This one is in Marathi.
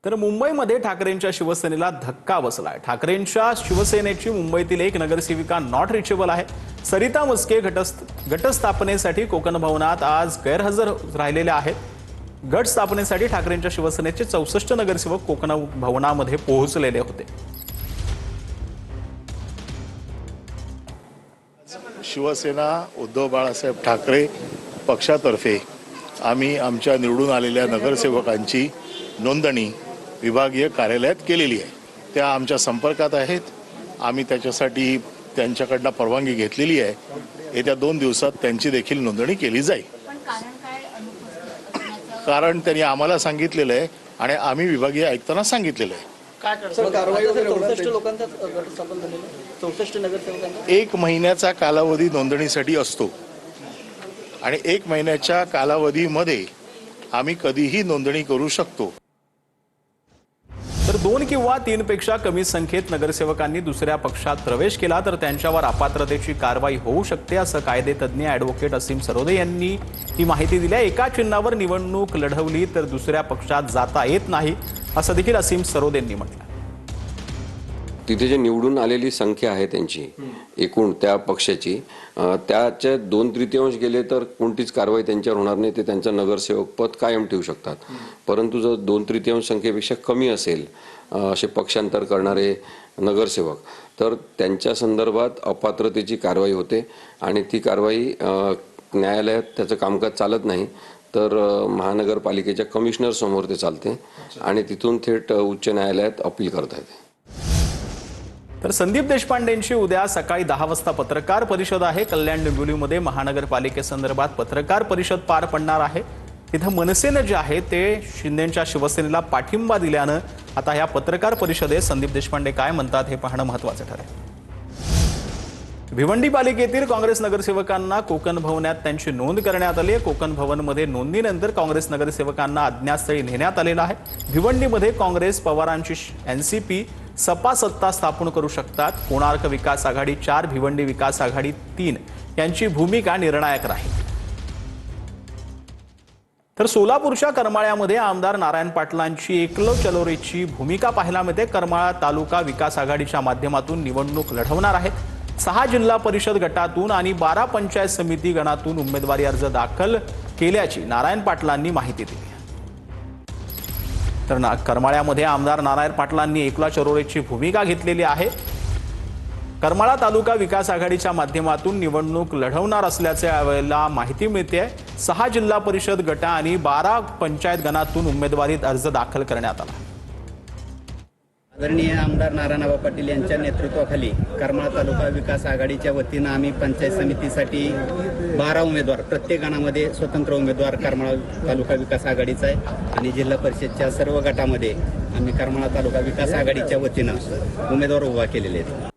तर मुंबईमध्ये ठाकरेंच्या शिवसेनेला धक्का बसलाय। ठाकरेंच्या शिवसेनेची मुंबईतील एक नगरसेविका नॉट रिचेबल आहे। सरिता मस्के गटस्थापनेसाठी कोकण भवनात आज गैरहजर राहिलेल्या आहेत। गट स्थापनेसाठी ठाकरेंच्या शिवसेनेचे 64 नगरसेवक कोकण भवनामध्ये पोहोचलेले होते। शिवसेना उद्धव बाळासाहेब ठाकरे पक्षातर्फे आम्ही आमच्या निवडून आलेल्या नगरसेवकांची नोंदणी विभागीय कार्यालयात केलेली आहे। त्या आमच्या संपर्कात आहेत। आम्ही त्याच्यासाठी त्यांच्याकडून परवानगी घेतलेली आहे। येत्या 2 दिवसात त्यांची देखील नोंदणी केली जाईल। कारण त्यांनी आम्हाला सांगितलेलं आहे आणि आम्ही विभागीय आयुक्तांना सांगितलेलं आहे। एक महिन्याचा कालावधी नोंदणीसाठी असतो आणि 1 महिन्याच्या कालावधीमध्ये आम्ही कधीही नोंदणी करू शकतो। तर 2 किंवा 3 पेक्षा कमी संख्येत नगरसेवकांनी दुसऱ्या पक्षात प्रवेश केला तर त्यांच्यावर अपात्रतेची कारवाई होऊ शकते, असं कायदेतज्ञ ॲडव्होकेट असीम सरोदे यांनी ही माहिती दिली आहे। एका चिन्हावर निवडणूक लढवली तर दुसऱ्या पक्षात जाता येत नाही, असं देखील असीम सरोदेंनी म्हटलं। तिथे जे निवडून आलेली संख्या आहे त्यांची एकूण त्या पक्षाची, त्याचे 2/3 गेले तर कोणतीच कारवाई त्यांच्यावर होणार नाही। ते त्यांचं नगरसेवक पद कायम ठेवू शकतात। परंतु जर 2/3 संख्येपेक्षा कमी असेल असे पक्षांतर करणारे नगरसेवक, तर त्यांच्या संदर्भात अपात्रतेची कारवाई होते आणि ती कारवाई न्यायालयात त्याचं कामकाज चालत नाही तर महानगरपालिकेच्या कमिशनर समोर ते चालते आणि तिथून थेट उच्च न्यायालयात अपील करता येते। तर संदीप देशपांडेंची उद्या सकाळी 10 वाजता पत्रकार परिषद आहे। कल्याण डोंबिवलीमध्ये महानगरपालिकेसंदर्भात पत्रकार परिषद पार पडणार आहे। तिथं मनसेनं जे आहे ते शिंदेंच्या शिवसेनेला पाठिंबा दिल्यानं आता या पत्रकार परिषदेत संदीप देशपांडे काय म्हणतात हे पाहणं महत्त्वाचं ठरेल। भिवंडी पालिकेतील काँग्रेस नगरसेवकांना कोकण भवनात त्यांची नोंद करण्यात आली आहे। कोकण भवनमध्ये नोंदणीनंतर काँग्रेस नगरसेवकांना अज्ञातस्थळी नेण्यात आलेलं आहे। भिवंडीमध्ये काँग्रेस पवारांची एनसीपी सपा सत्ता स्थापन करू शकतात। कोणार्क विकास आघाडी 4, भिवंडी विकास आघाडी 3 यांची भूमिका निर्णायक राहील। तर सोलापूरच्या करमाळ्यामध्ये आमदार नारायण पाटलांची एकलो चलोरेची भूमिका पाहायला मिळते। करमाळा तालुका विकास आघाडीच्या माध्यमातून निवडणूक लढवणार आहेत। 6 जिल्हा परिषद गटातून आणि 12 पंचायत समिती गणातून उमेदवारी अर्ज दाखल केल्याची नारायण पाटलांनी माहिती दिली। तर करमाळ्यामध्ये आमदार नारायण पाटलांनी एकला चरोरेची भूमिका घेतलेली आहे। करमाळा तालुका विकास आघाडीच्या माध्यमातून निवडणूक लढवणार असल्याचे यावेळेला माहिती मिळते। 6 जिल्हा परिषद गट आणि 12 पंचायत गणातून उमेदवारीत अर्ज दाखल करण्यात आला। आदरणीय आमदार नारायणराव पाटील यांच्या नेतृत्वाखाली करमाळा तालुका विकास आघाडीच्या वतीनं आम्ही पंचायत समितीसाठी 12 उमेदवार, प्रत्येक गणामध्ये स्वतंत्र उमेदवार करमाळा तालुका विकास आघाडीचा आहे आणि जिल्हा परिषदच्या सर्व गटामध्ये आम्ही करमाळा तालुका विकास आघाडीच्या वतीनं उमेदवार उभा केलेले आहेत।